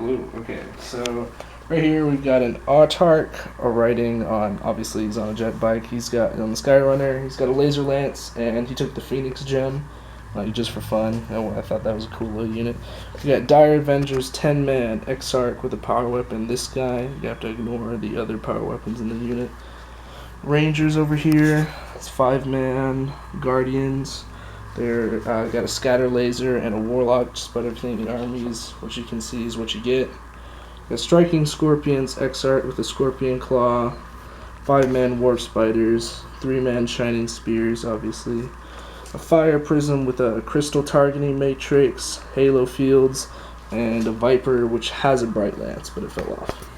blue. Okay, so right here we've got an autarch riding on, obviously he's on a jet bike. He's got on the Skyrunner, he's got a laser lance, and he took the Phoenix gem, just for fun. I thought that was a cool little unit. We got Dire Avengers 10-man Exarch with a power weapon. This guy, you have to ignore the other power weapons in the unit. Rangers over here, it's 5-man Guardians. They're got a scatter laser and a warlock. Just about everything in armies. What you can see is what you get. Got striking scorpions, Exarch with a scorpion claw, 5-man warp spiders, 3-man shining spears, obviously. A fire prism with a crystal targeting matrix, halo fields, and a viper which has a bright lance, but it fell off.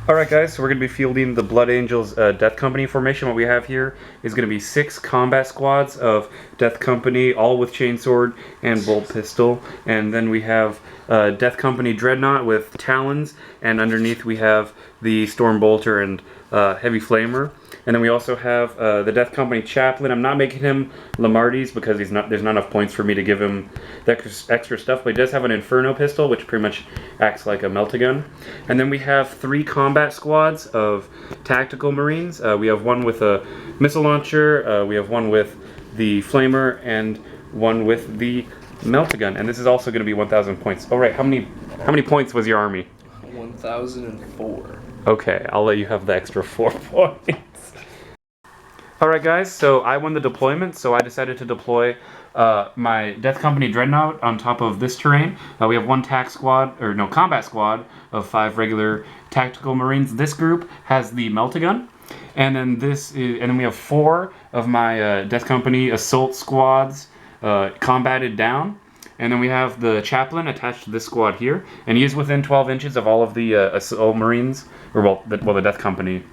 Alright guys, so we're going to be fielding the Blood Angels Death Company formation. What we have here is going to be 6 combat squads of Death Company, all with chainsword and bolt pistol. And then we have Death Company Dreadnought with talons, and underneath we have the Storm Bolter and Heavy Flamer. And then we also have the Death Company Chaplain. I'm not making him Lamarty's because there's not enough points for me to give him the extra stuff, but he does have an Inferno pistol, which pretty much acts like a melt-a-gun. And then we have 3 combat squads of Tactical Marines. We have one with a missile launcher, we have one with the Flamer, and one with the melt-a-gun. And this is also going to be 1,000 points. Oh right, how many points was your army? 1,004. Okay, I'll let you have the extra 4 points. Alright guys, so I won the deployment, so I decided to deploy my Death Company Dreadnought on top of this terrain. We have 1 combat squad of 5 regular Tactical Marines. This group has the melt-a-gun, and then we have 4 of my Death Company Assault squads combated down. And then we have the Chaplain attached to this squad here, and he is within 12 inches of all of the Assault Marines, or the Death Company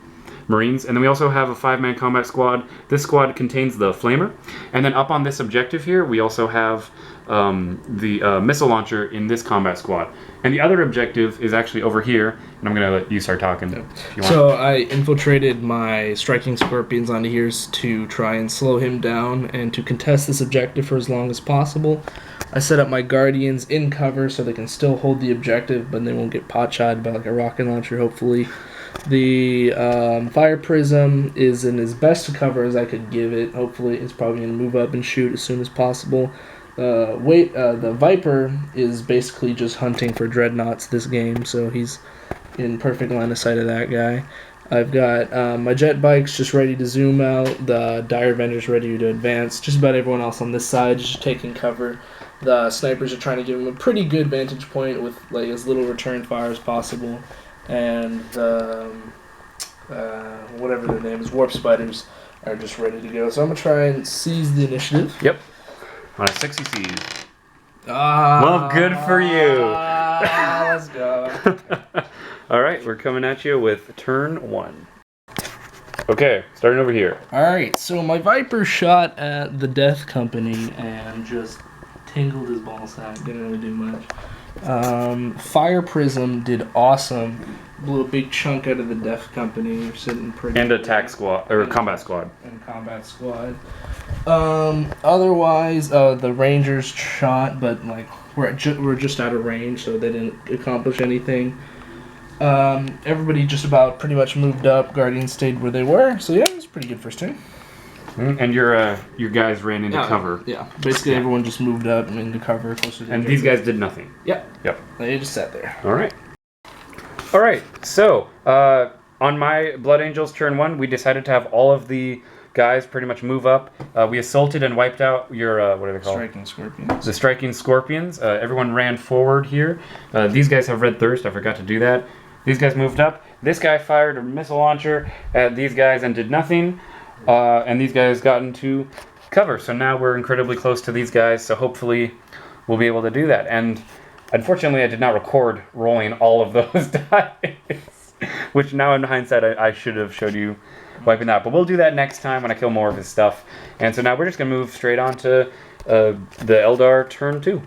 Marines. And then we also have a 5-man combat squad. This squad contains the Flamer. And then up on this objective here, we also have the missile launcher in this combat squad. And the other objective is actually over here, and I'm going to let you start talking if you want. So I infiltrated my striking scorpions onto here to try and slow him down and to contest this objective for as long as possible. I set up my guardians in cover so they can still hold the objective, but they won't get pot-shot by like a rocket launcher, hopefully. The fire prism is in as best cover as I could give it. Hopefully it's probably going to move up and shoot as soon as possible. The Viper is basically just hunting for dreadnoughts this game, so he's in perfect line of sight of that guy. I've got my jet bikes just ready to zoom out, the Dire Avengers ready to advance, just about everyone else on this side is just taking cover. The snipers are trying to give him a pretty good vantage point with like as little return fire as possible, and whatever their name is, warp spiders are just ready to go. So I'm gonna try and seize the initiative. Yep. On a 60 siege. Well, good for you. Let's go. All right, we're coming at you with turn 1. Okay, starting over here. All right, so my Viper shot at the Death Company and just tingled his ball sack. Didn't really do much. Fire Prism did awesome. Blew a big chunk out of the Death Company. They're sitting pretty. And attack squad or combat squad. And combat squad. Otherwise, the Rangers shot, but like we're just out of range, so they didn't accomplish anything. Everybody just about pretty much moved up. Guardians stayed where they were. So yeah, it was a pretty good first turn. And your guys ran into cover. Yeah, basically everyone just moved up and into cover closer to. And these guys did nothing. Yep. They just sat there. All right. So on my Blood Angels turn 1, we decided to have all of the guys pretty much move up. We assaulted and wiped out your what are they called? Striking Scorpions. The Striking Scorpions. Everyone ran forward here. These guys have Red Thirst. I forgot to do that. These guys moved up. This guy fired a missile launcher at these guys and did nothing. And these guys got into cover. So now we're incredibly close to these guys. So hopefully we'll be able to do that. And unfortunately, I did not record rolling all of those dice, which now in hindsight, I should have showed you wiping that. But we'll do that next time when I kill more of his stuff. And so now we're just going to move straight on to the Eldar turn 2.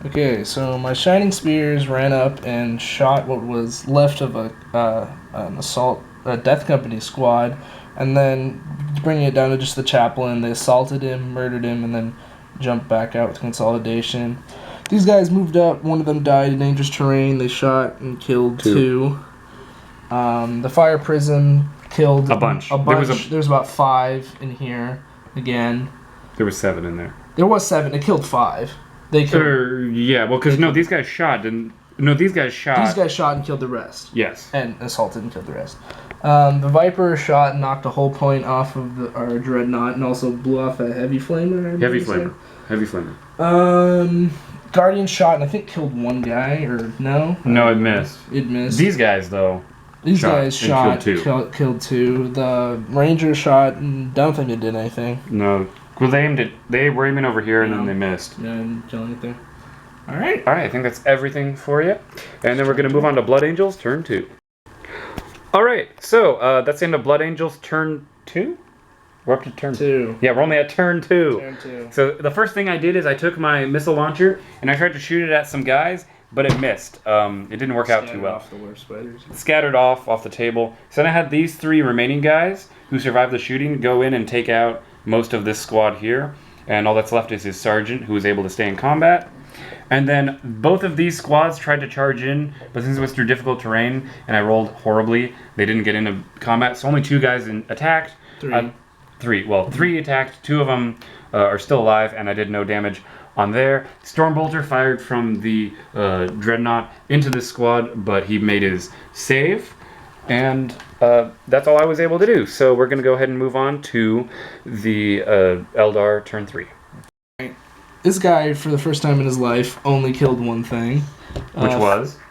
Okay, so my Shining Spears ran up and shot what was left of a Death Company squad, and then bringing it down to just the Chaplain, they assaulted him, murdered him, and then jumped back out with consolidation. These guys moved up. One of them died in dangerous terrain. They shot and killed two. The fire prism killed a bunch. There's about 5 in here. Again, there was 7 in there. There was 7. It killed 5. They killed. Yeah, well, because these guys shot. These guys shot. These guys shot and killed the rest. Yes. And assaulted and killed the rest. The Viper shot and knocked a whole point off of our Dreadnought and also blew off a Heavy Flamer. Heavy Flamer. Guardian shot and I think killed 1 guy, or no? No, it missed. It missed. These guys, though. These guys shot, killed 2. The Ranger shot and don't think it did anything. No. Well, they were aiming over here and then they missed. Yeah, didn't kill anything. Alright, I think that's everything for you. And then we're going to move on to Blood Angels, turn 2. Alright, so that's the end of Blood Angels, turn 2? We're up to turn 2. Yeah, we're only at turn 2. Turn 2. So the first thing I did is I took my missile launcher and I tried to shoot it at some guys, but it missed. It didn't work out too well. Off the warp spiders. Scattered off the table. So then I had these 3 remaining guys who survived the shooting go in and take out most of this squad here. And all that's left is his sergeant, who was able to stay in combat. And then both of these squads tried to charge in, but since it was through difficult terrain and I rolled horribly, they didn't get into combat. So only 2 guys attacked. 3. Well, 3 attacked. 2 of them are still alive, and I did no damage on there. Stormbolter fired from the Dreadnought into this squad, but he made his save. And that's all I was able to do. So we're going to go ahead and move on to the Eldar turn 3. This guy, for the first time in his life, only killed 1 thing.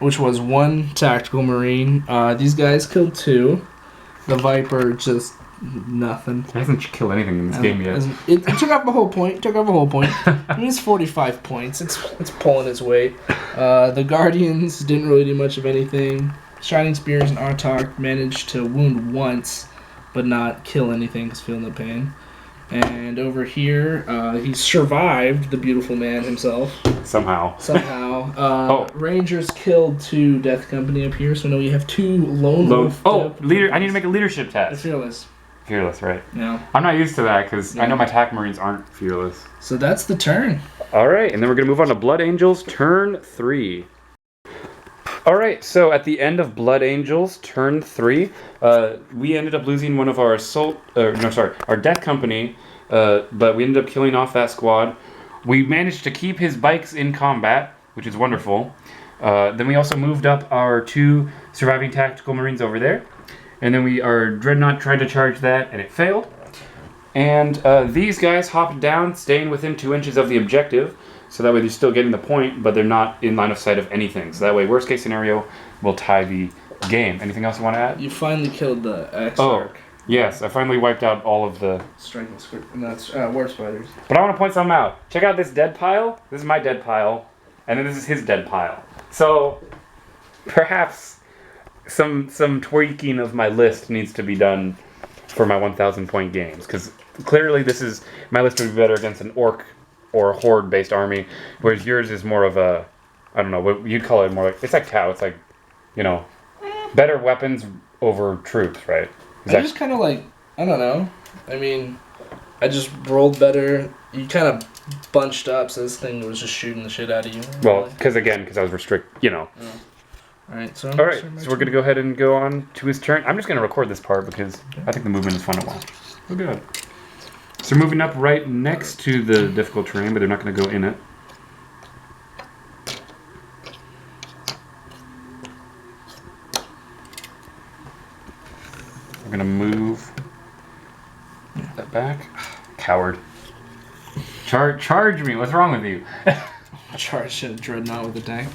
Which was 1 tactical marine. These guys killed 2. The Viper just nothing. It hasn't killed anything in this game yet. It took off a whole point. I mean, it's 45 points. It's pulling its weight. The Guardians didn't really do much of anything. Shining Spears and Artok managed to wound once, but not kill anything because feeling no pain. And over here, he survived the beautiful man himself. Somehow. Rangers killed 2 Death Company up here, so now we have 2 lone wolf. I need to make a leadership test. Fearless. Fearless, right? Yeah. I'm not used to that because I know my TAC Marines aren't fearless. So that's the turn. All right, and then we're going to move on to Blood Angels, turn 3. All right, so at the end of Blood Angels, turn 3, we ended up losing one of our our Death Company, but we ended up killing off that squad. We managed to keep his bikes in combat, which is wonderful. Then we also moved up our 2 surviving tactical Marines over there. And then our Dreadnought tried to charge that, and it failed. And these guys hopped down, staying within 2 inches of the objective. So that way they're still getting the point, but they're not in line of sight of anything. So that way, worst case scenario, we'll tie the game. Anything else you want to add? You finally killed the Exarch. Yes, I finally wiped out all of the... Striking script, and that's warp spiders. But I want to point something out. Check out this dead pile. This is my dead pile. And then this is his dead pile. So, perhaps some tweaking of my list needs to be done for my 1,000 point games. Because clearly my list would be better against an orc or a horde-based army, whereas yours is more of a, I don't know, what you'd call it more like, it's like Tau, it's like, better weapons over troops, right? Just kind of like, I don't know, I mean, I just rolled better, you kind of bunched up, so this thing was just shooting the shit out of you. Well, because I was restricted, Alright, so we're going to go ahead and go on to his turn. I'm just going to record this part because I think the movement is fun to watch. Look at that. So we're moving up right next to the difficult terrain, but they're not going to go in it. We're going to move that back. Coward. Charge me. What's wrong with you? Charge a Dreadnought with a tank.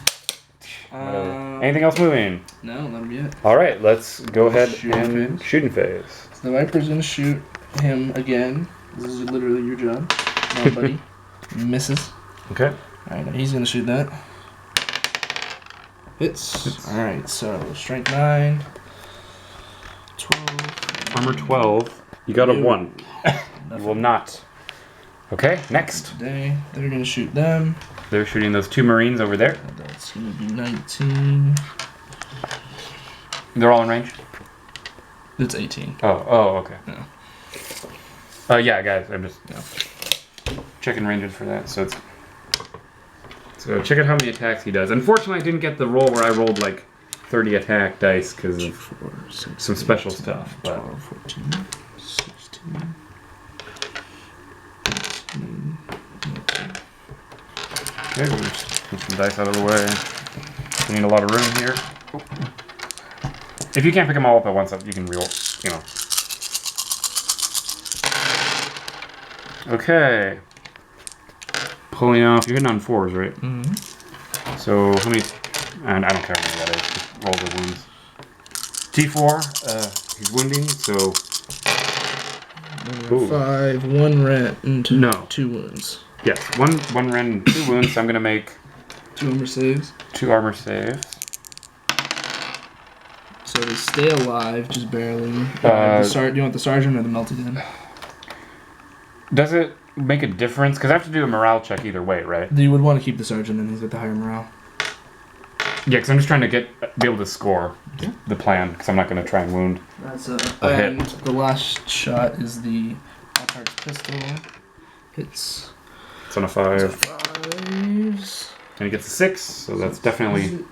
Anything else moving? No, that'll be it. All right, let's go ahead and shooting phase. So the Viper's going to shoot him again. This is literally your job. Come on, buddy. Misses. Okay. Alright, now he's going to shoot that. Hits. Alright, so strength 9. 12. Armor 12. You got a 1. You will not. Okay, next. Today, they're going to shoot them. They're shooting those 2 Marines over there. That's going to be 19. They're all in range? It's 18. Oh, okay. Yeah. Yeah, guys, I'm just checking ranges for that. So it's So check out how many attacks he does. Unfortunately, I didn't get the roll where I rolled like 30 attack dice because of 4, 6, some special stuff. But 12, 14, 16, 18. okay, we'll just put some dice out of the way. We need a lot of room here. If you can't pick them all up at once, you can reroll, you know. Okay. Pulling off. You're hitting on 4s, right? Mm-hmm. So how many? And I don't care how many that is. Just roll the wounds. T4. He's wounding. So. Ooh. 5, 1 rent, and 2 wounds. Yes, one rend and 2 wounds. So I'm gonna make 2 armor saves. 2 armor saves. So they stay alive, just barely. Do you want the sergeant or the melted in? Does it make a difference? Because I have to do a morale check either way, right? You would want to keep the sergeant in. He's got the higher morale. Yeah, because I'm just trying to be able to score the plan. Because I'm not going to try and wound. That's and hit. The last shot is the Altar's pistol. Hits. It's on a 5. 5s. And he gets a 6, so that's definitely.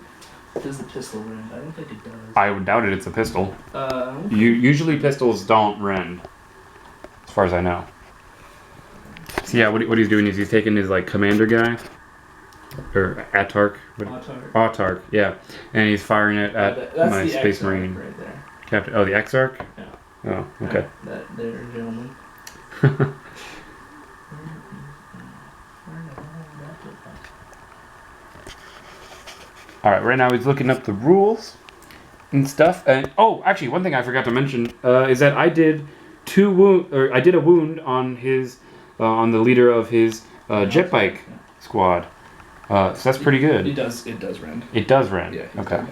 Does the pistol rend? I don't think it does. I would doubt it. It's a pistol. Usually pistols don't rend, as far as I know. So yeah, what he's doing is he's taking his like commander guy, or Autarch. Autarch, yeah, and he's firing it at my Space Marine. Right there. Captain. Oh, the Exarch. Yeah. Oh, okay. That there, gentlemen. All right, right now he's looking up the rules and stuff. And oh, actually, one thing I forgot to mention is that I did a wound on his on the leader of his jet bike squad. So that's pretty good. It does rend. It does rend. Yeah. Okay.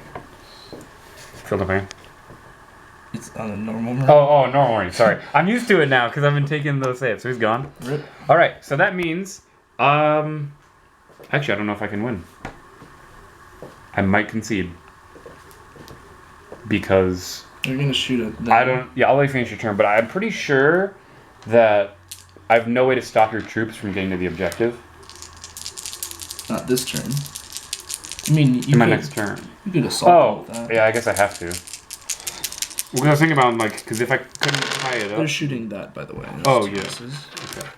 Feel the pain? It's on a normal marine. Oh, normal marine. Sorry, I'm used to it now because I've been taking those saves. So he's gone. Rip. All right. So that means, actually, I don't know if I can win. I might concede because you're gonna shoot it. I don't. Yeah, I'll let you finish your turn, but I'm pretty sure that I have no way to stop your troops from getting to the objective. Not this turn. I mean, in my next turn. You could assault with that. Yeah, I guess I have to. Well, I was thinking about because if I couldn't tie it up. They're shooting that, by the way. Oh yeah. Okay.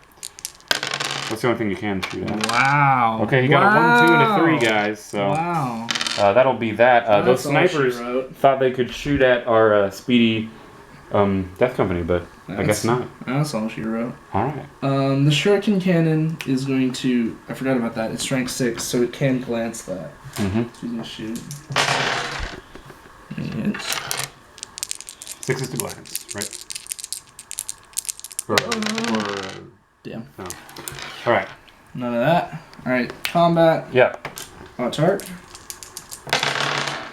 That's the only thing you can shoot at. Wow. Okay, he got a 1, 2, and a 3, guys. So. Wow. That'll be that. Those snipers thought they could shoot at our speedy death company, but I guess not. That's all she wrote. All right. The shuriken cannon is going to. I forgot about that. It's strength 6, so it can glance that. Mm-hmm. So he's gonna shoot. Yes. 6 is to glance, right? Damn. Oh. All right. None of that. All right. Combat. Yeah. Autarch.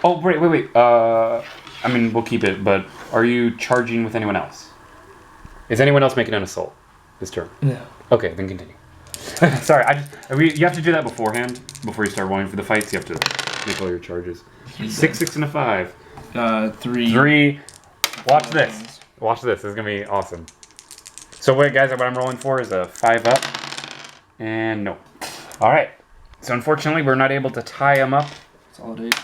Oh, wait. I mean, we'll keep it, but are you charging with anyone else? Is anyone else making an assault this turn? No. Okay, then continue. Sorry, you have to do that beforehand, before you start rolling for the fights. You have to make all your charges. 6, 6, and a 5. 3. 3. Watch this. Watch this. This is gonna be awesome. So wait, guys, what I'm rolling for is a 5 up, and no. All right. So unfortunately, we're not able to tie him up. Consolidate.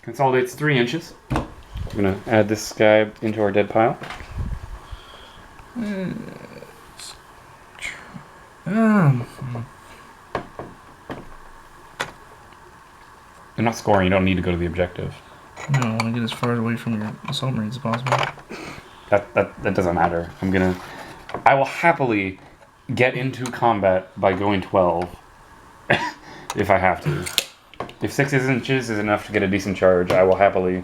Consolidates 3 inches. I'm gonna add this guy into our dead pile. They're not scoring. You don't need to go to the objective. No, I want to get as far away from your assault marines as possible. That doesn't matter. I will happily get into combat by going 12 if I have to. If 6 inches is enough to get a decent charge, I will happily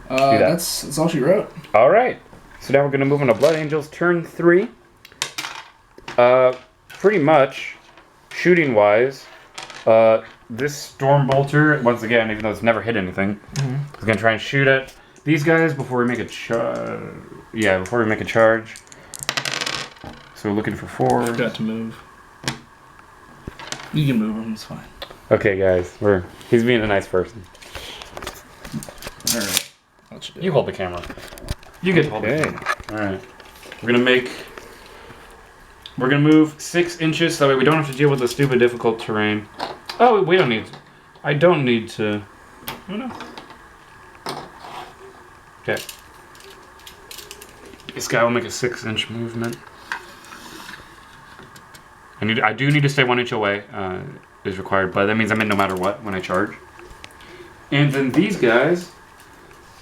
do that. That's all she wrote. All right. So now we're going to move on to Blood Angels, turn 3. Pretty much, shooting-wise, this Storm Bolter, once again, even though it's never hit anything, is going to try and shoot at these guys before we make a charge. Yeah, before we make a charge. So we're looking for 4. Forgot to move. You can move him, it's fine. Okay, guys, he's being a nice person. Alright. You hold the camera. You get to hold the camera. Alright. We're gonna move 6 inches so that way we don't have to deal with the stupid difficult terrain. Oh, we don't need. I don't need to. Oh no. Okay. This guy will make a 6-inch movement. I do need to stay 1 inch away. Is required, but that means I'm in no matter what when I charge. And then these guys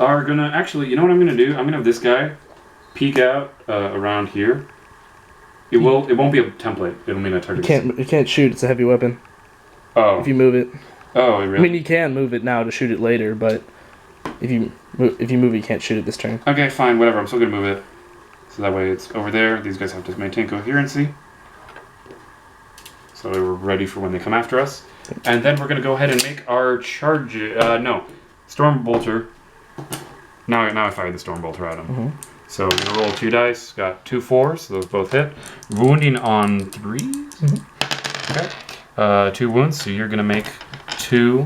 are gonna actually. You know what I'm gonna do? I'm gonna have this guy peek out around here. It won't be a template. It'll mean a target. You can't shoot. It's a heavy weapon. Oh. If you move it. Oh, really? I mean, you can move it now to shoot it later, but if you move it, you can't shoot it this turn. Okay, fine, whatever. I'm still gonna move it. So that way it's over there. These guys have to maintain coherency. So we're ready for when they come after us. And then we're gonna go ahead and make our charge. No, Storm Bolter. Now I fired the Storm Bolter at him. Mm-hmm. So we're gonna roll 2 dice. Got 2 4s, so those both hit. Wounding on 3s. Mm-hmm. Okay. 2 wounds. So you're gonna make 2.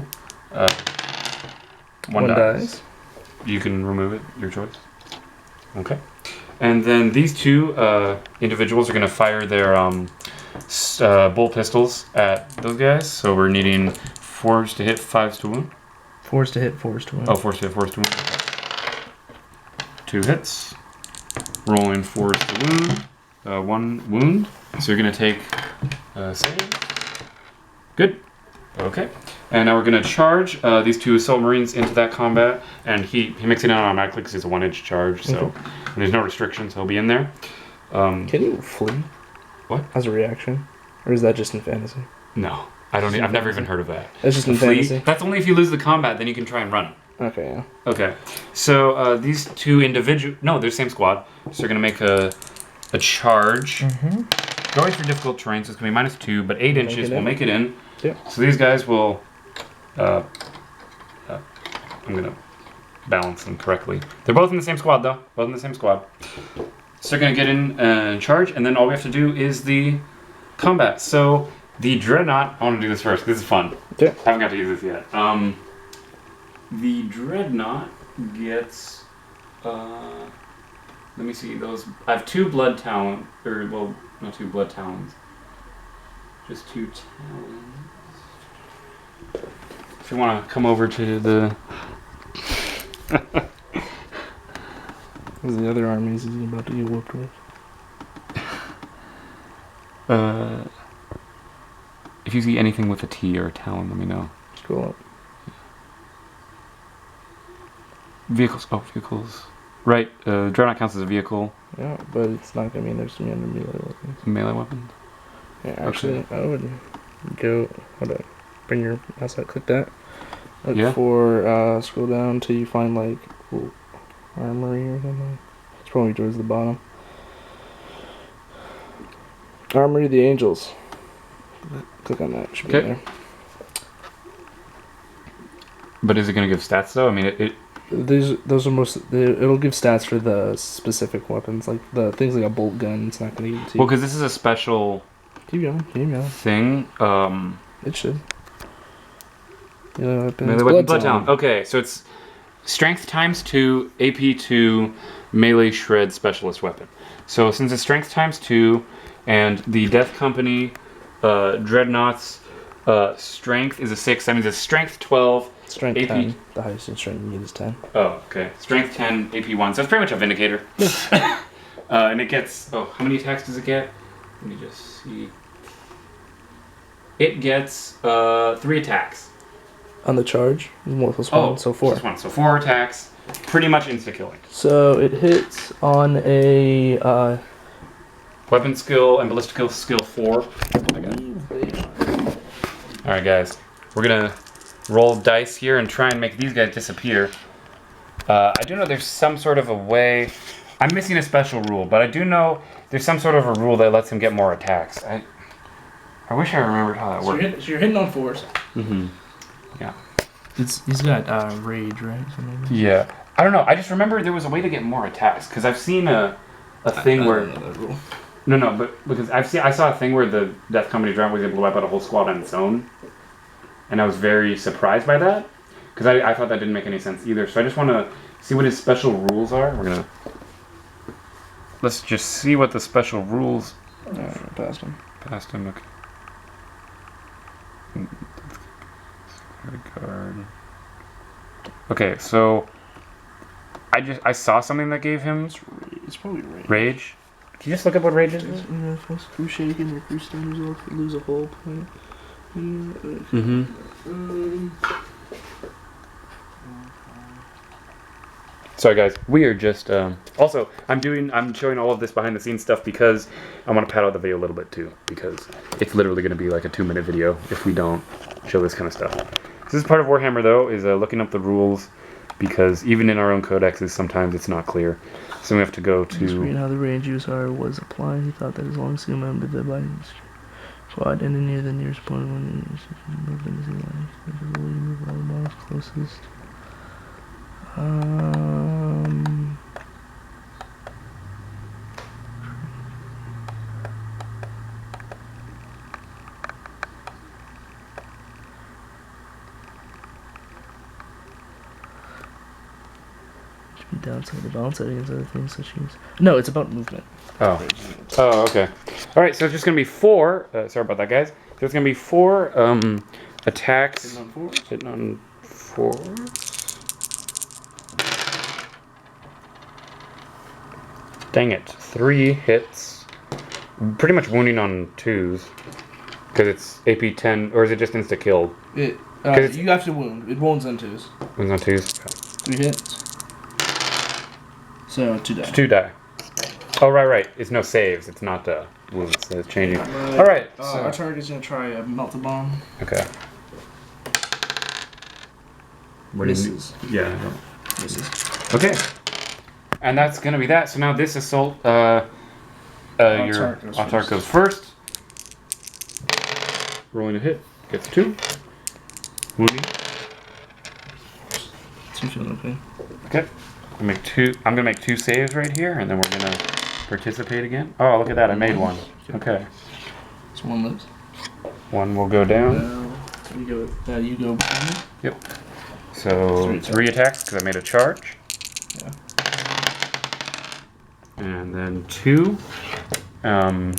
1 dice. You can remove it. Your choice. Okay. And then these 2 individuals are gonna fire their bolt pistols at those guys. So we're needing 4s to hit, 5s to wound. 4s to hit, 4s to wound. Oh, 4s to hit, 4s to wound. 2 hits. Rolling 4s to wound. 1 wound. So you're gonna take save. Good. Okay. And now we're gonna charge these 2 assault marines into that combat, and he makes it automatically because it's a 1-inch charge. So there's no restrictions. He'll be in there. Can you flee? What? As a reaction, or is that just in fantasy? No, I don't. I've never even heard of that. That's just in fantasy. That's only if you lose the combat, then you can try and run. Okay. Yeah. Okay. So these 2 individual. No, they're the same squad. So they're gonna make a charge. Mm-hmm. Going through difficult terrain, so it's gonna be -2, but 8 inches will make it in. Yeah. So these guys will. I'm gonna balance them correctly. They're both in the same squad, though. Both in the same squad. So they're gonna get in and charge, and then all we have to do is the combat. So the Dreadnought. I want to do this first. This is fun. Yeah. I haven't got to use this yet. The Dreadnought gets. Let me see those. I have 2 blood talent, or well, not 2 blood talons. Just 2 talons. If you want to come over to the. What's the other armies he's about to get whooped with? If you see anything with a T or a talon, let me know. Scroll up. Vehicles. Oh, vehicles. Right. Dreadnought counts as a vehicle. Yeah, but it's not gonna mean there's gonna be under melee weapons. Melee weapon. Yeah, actually, I would go. Hold up. Bring your mouse out. Click that. Look for. Scroll down till you find like armory or something. It's probably towards the bottom. Armory of the Angels. Click on that. It should be there. But is it going to give stats though? I mean, those are most. It'll give stats for the specific weapons, like the things like a bolt gun. It's not going to give it to you. Well, because this is a special. Keep going. Thing. It should. Melee weapon, blood talent. Okay, so it's strength ×2, AP 2, melee shred specialist weapon. So since it's strength ×2, and the Death Company Dreadnoughts strength is a 6, that means it's strength 12. Strength AP 10. The highest in strength you need is 10. Oh, okay. Strength 10, AP 1. So it's pretty much a Vindicator. And it gets. Oh, how many attacks does it get? Let me just see. It gets 3 attacks. On the charge, 1 + 1, so 4. +1, so 4 attacks. Pretty much insta killing. So it hits on a weapon skill and ballistic skill 4. Alright guys, we're gonna roll dice here and try and make these guys disappear. I do know there's some sort of a way. I'm missing a special rule, but I do know there's some sort of a rule that lets him get more attacks. I wish I remembered how that worked. So you're hitting on 4s. Mm-hmm. Yeah. He's got rage, right? Yeah. I don't know. I just remember there was a way to get more attacks because I've seen a thing where. I don't know that rule. No, but because I saw a thing where the Death Company Dreadnought was able to wipe out a whole squad on its own, and I was very surprised by that because I thought that didn't make any sense either. So I just want to see what his special rules are. Let's just see what the special rules. Past him. Past him. Okay. Guard. Okay, so I saw something that gave him It's probably rage. rage. Can you just look up what rage is? Crew shaking, your crew standards off, you lose a whole point. Sorry guys, we are just also I'm showing all of this behind the scenes stuff because I want to pad out the video a little bit too, because it's literally going to be like a 2-minute video if we don't show this kind of stuff. So this is part of Warhammer though, is looking up the rules, because even in our own codexes sometimes it's not clear. So we have to go to screen how the range user was applied. He thought that as long as he remembered the by squad and near the nearest point when moved into the line, move all the miles closest. Downside the balance settings, other things such as no, it's about movement. Oh, okay. All right, so it's just gonna be 4. Sorry about that, guys. So it's gonna be 4 attacks. Hitting on 4. Dang it! 3 hits. Pretty much wounding on 2s, because it's AP 10, or is it just insta killed? You have to wound. It wounds on 2s. Wounds on 2s. 3 hits. So 2 die. 2 die. Oh right. It's no saves. It's not wounds. So it's changing. All right. So our target's gonna try a melt a bomb. okay. Misses. Yeah. Misses. Okay. And that's gonna be that. So now this assault, your Autark goes first. Rolling a hit. Gets 2. Wounding. 2 feeling pain. Okay. I'm gonna make 2 saves right here, and then we're gonna participate again. Oh, look at that! I made 1. Okay. So 1 lives. 1 will go down. You go behind me. Yep. So 3 attacks because I made a charge. Yeah. And then 2. Rolling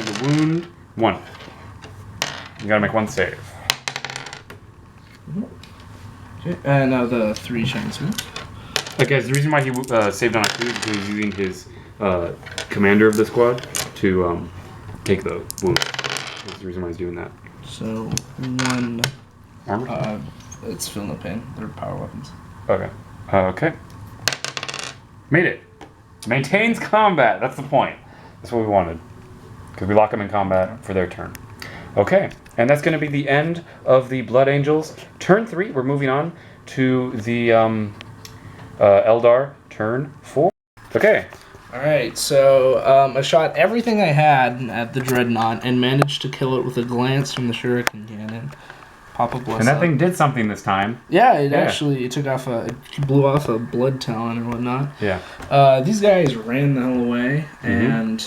the wound. 1. You gotta make 1 save. Okay. And now the 3 shines me. Okay, so the reason why he saved on a 2 is because he's using his commander of the squad to take the wound. That's the reason why he's doing that. So 1 armor. It's feeling no pain. They're power weapons. Okay. Okay. Made it. Maintains combat. That's the point. That's what we wanted. Because we lock them in combat for their turn. Okay. And that's going to be the end of the Blood Angels. Turn 3, we're moving on to the Eldar. Turn 4. Okay. Alright, so I shot everything I had at the Dreadnought and managed to kill it with a glance from the Shuriken Cannon. Pop a bless And that up. thing did something this time. Yeah, it blew off a blood talon or whatnot. Yeah. These guys ran the hell away, and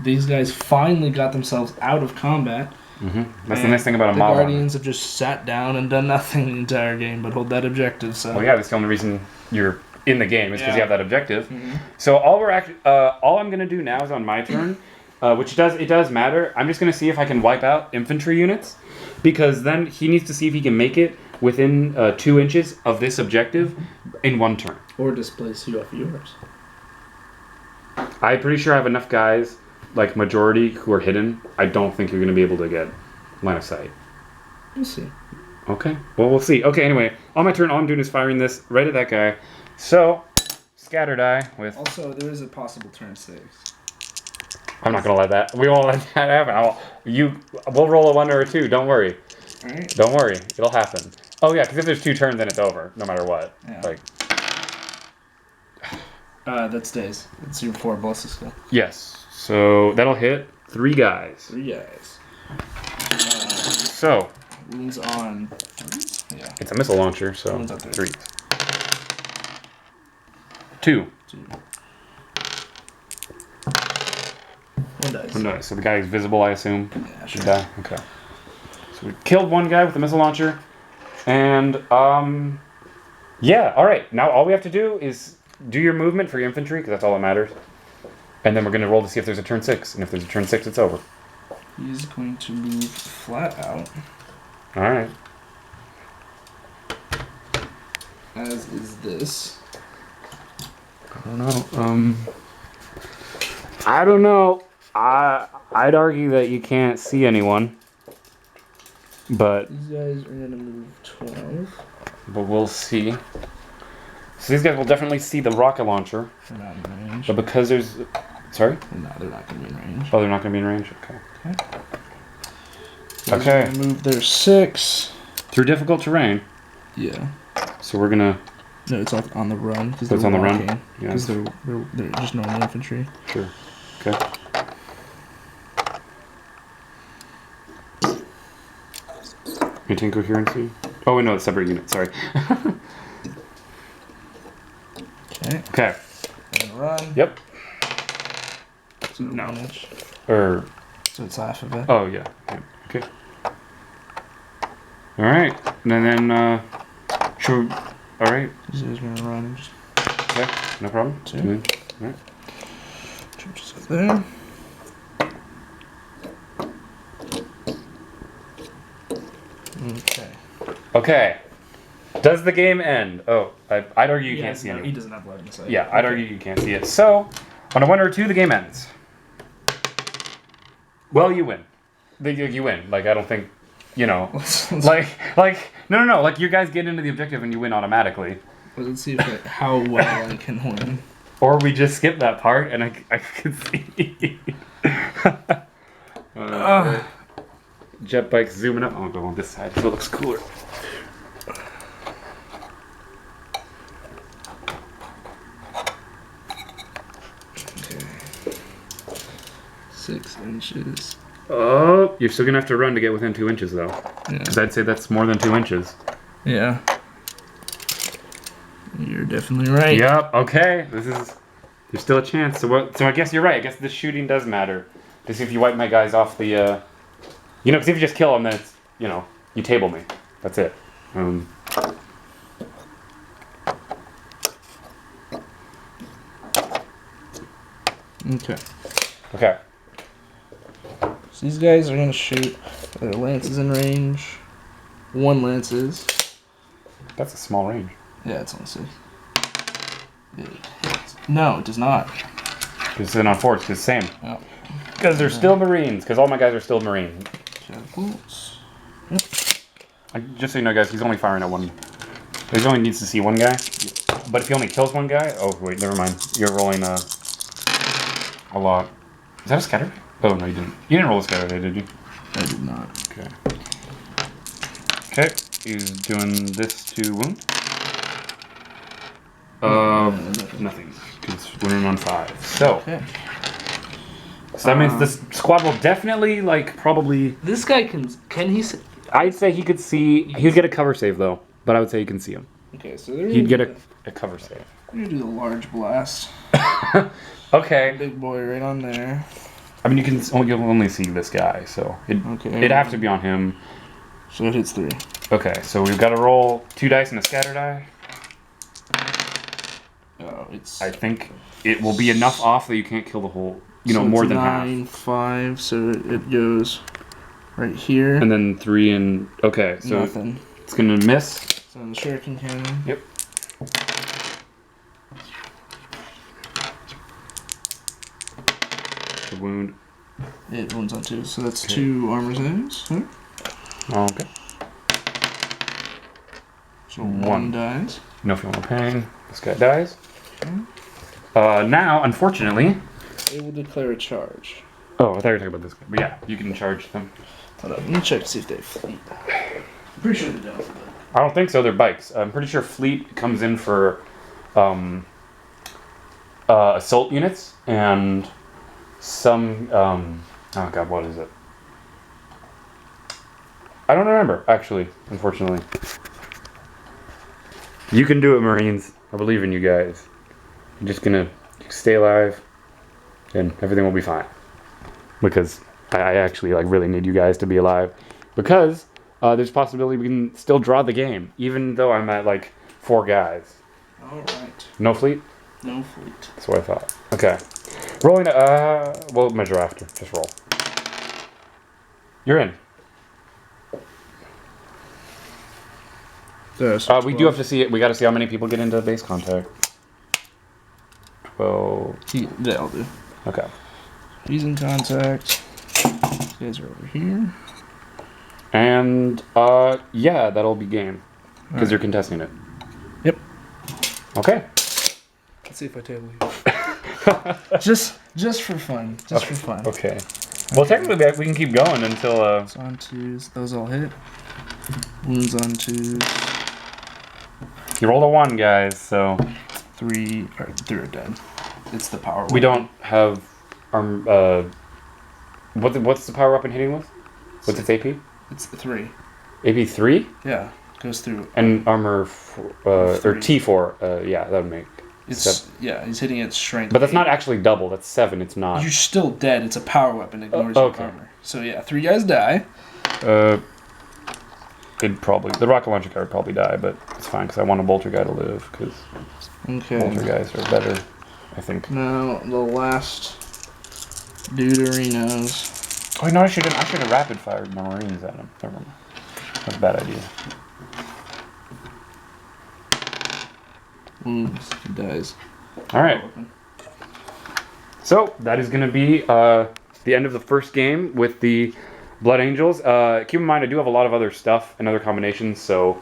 these guys finally got themselves out of combat. That's the nice thing about a model. The Guardians have just sat down and done nothing the entire game but hold that objective. So. Well, yeah, that's the only reason you're in the game is because you have that objective. So all I'm gonna do now is on my turn, which does matter. I'm just gonna see if I can wipe out infantry units, because then he needs to see if he can make it within 2 inches of this objective in 1 turn. Or displace you off yours. I'm pretty sure I have enough guys, like majority, who are hidden. I don't think you're gonna be able to get line of sight. We'll see. Okay. Well, we'll see. Okay. Anyway, on my turn, all I'm doing is firing this right at that guy. So, scatter die with. Also, there is a possible turn 6. I'm not gonna let that. We won't let that happen. We'll roll a 1 or a 2. Don't worry. All right. Don't worry. It'll happen. Oh yeah, because if there's 2 turns, then it's over, no matter what. Yeah. Like. That stays. It's your 4 ballistic skill. Yes. So that'll hit 3 guys. 3 guys. So. Wounds on 3? Yeah. It's a missile launcher, so Wounds on 3. 2. 1 dice. 1 dice. So the guy is visible, I assume. Yeah, Should sure. die. Okay. So we killed 1 guy with the missile launcher, and yeah. All right. Now all we have to do is do your movement for your infantry, because that's all that matters. And then we're gonna roll to see if there's a turn 6, and if there's a turn 6, it's over. He's going to move flat out. All right. As is this. I don't know. I don't know. I'd argue that you can't see anyone, but These guys are gonna move 12. we'll see. So these guys will definitely see the rocket launcher, They're not in range. but because there's, sorry. No, they're not gonna be in range. Oh, they're not gonna be in range. Okay. So Okay. Gonna move their 6. Through difficult terrain. Yeah. So we're gonna. No, it's on the run because It's they're on the walking. run? Yeah. Because they're just normal infantry. Sure. Okay. Maintain coherency. Oh wait, no, it's separate unit. Sorry. Okay. Okay. And run. Yep. So No. 1 inch. Or. So it's half of it. Oh yeah. Okay. All right. And then. Should. All right. These guys are gonna run and just Okay. No problem. 2. 2 in. All right. Churches up there. Okay. Okay. Does the game end? Oh, I'd argue you can't see anyone. He doesn't have line of sight. Yeah, I'd argue you can't see it. So, on a 1 or 2, the game ends. Well, you win. You win. Like, I don't think, you know, like, no. Like, you guys get into the objective and you win automatically. Let's see if how well I can win. Or we just skip that part and I can see. Jet bike zooming up. I'll go on this side so it looks cooler. Okay. 6 inches. Oh, you're still gonna have to run to get within 2 inches though. Yeah. Because I'd say that's more than 2 inches. Yeah. You're definitely right. Yep. Okay. There's still a chance. So I guess you're right. I guess the shooting does matter. To see if you wipe my guys off the, you know, because if you just kill them, then it's, you know, you table me. That's it. Okay. Okay. So these guys are gonna shoot. Their lance is in range. 1 lance is. That's a small range. Yeah, it's only 6. It hits. No, it does not. Because it's on force. Because same. Oh. Because they're still Marines. Because all my guys are still Marines. Catapults. Just so you know, guys, he's only firing at one. He only needs to see one guy. But if he only kills one guy, oh wait, never mind. You're rolling a lot. Is that a scatter? Oh no, you didn't. You didn't roll a scatter day, did you? I did not. Okay. Okay, he's doing this to wound. Nothing. Because we're on 5. So. Okay. So that means this squad will definitely, like, probably. This guy can he see? I'd say he could see. He'd get a cover save though, but I would say you can see him. Okay, so they're He'd get a cover save. We're gonna do the large blast. Okay. Big boy right on there. I mean, you'll only see this guy, so it'd have to be on him. So it hits 3. Okay, so we've got to roll 2 dice and a scatter die. Oh, it's. I think it will be enough off that you can't kill the whole. You know, so more it's than 9, half. 5, so it goes right here. And then 3 and okay, so nothing. it's gonna miss. So the shuriken cannon. Yep. The wound. It wounds on 2, so that's 2 armor saves. Huh? Okay. So 1 dies. No feeling of pain. This guy dies. Now, unfortunately. It will declare a charge. Oh, I thought you were talking about this guy. But yeah, you can charge them. Hold on, let me check to see if they have fleet. I'm pretty sure they don't. But... I don't think so. They're bikes. I'm pretty sure fleet comes in for assault units and some. Oh god, what is it? I don't remember actually. Unfortunately, you can do it, Marines. I believe in you guys. You're just gonna stay alive, and everything will be fine. Because I actually really need you guys to be alive, because there's a possibility we can still draw the game, even though I'm at 4 guys. All right. No fleet? No fleet. That's what I thought. Okay. Rolling. We'll measure after. Just roll. You're in. So we do have to see it. We got to see how many people get into base contact. 12. Yeah, I'll do. Okay. He's in contact. These guys are over here. And yeah, that'll be game because you're contesting it. Yep. Okay. Let's see if I table you. just for fun. Just for fun. Okay. Well, technically, we can keep going until. It's on twos. Those all hit. Wounds on twos. You rolled a 1, guys. So 3 are dead. It's the power. We don't have what's the power weapon hitting with? What's its AP? It's 3. AP 3? Yeah, goes through. And armor or T4. Yeah, that would make. It's yeah, he's hitting its strength. But that's not actually double. That's 7. It's not. You're still dead. It's a power weapon. Ignores your armor. So yeah, 3 guys die. It'd probably the rocket launcher guy would probably die, but it's fine because I want a bolter guy to live because bolter guys are better, I think. Now the last Deuterinos. Oh no, I should have rapid fired my Marines at him. Never mind. That's a bad idea. Wounds. He dies. All right. So that is going to be the end of the first game with the Blood Angels. Keep in mind, I do have a lot of other stuff and other combinations, so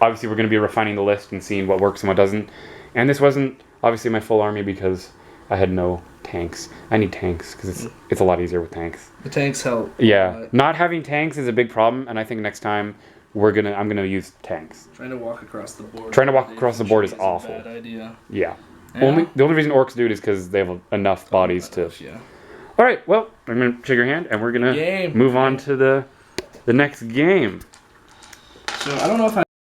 obviously we're going to be refining the list and seeing what works and what doesn't. And this wasn't obviously my full army because I had no tanks. I need tanks because it's a lot easier with tanks. The tanks help. Yeah, not having tanks is a big problem, and I think next time I'm gonna use tanks. Trying to walk across the board. Trying to walk across the board is awful. A bad idea. Yeah. The only reason orcs do it is because they have enough bodies to. Yeah. All right. Well, I'm gonna shake your hand, and we're gonna move on to the next game. So I don't know if I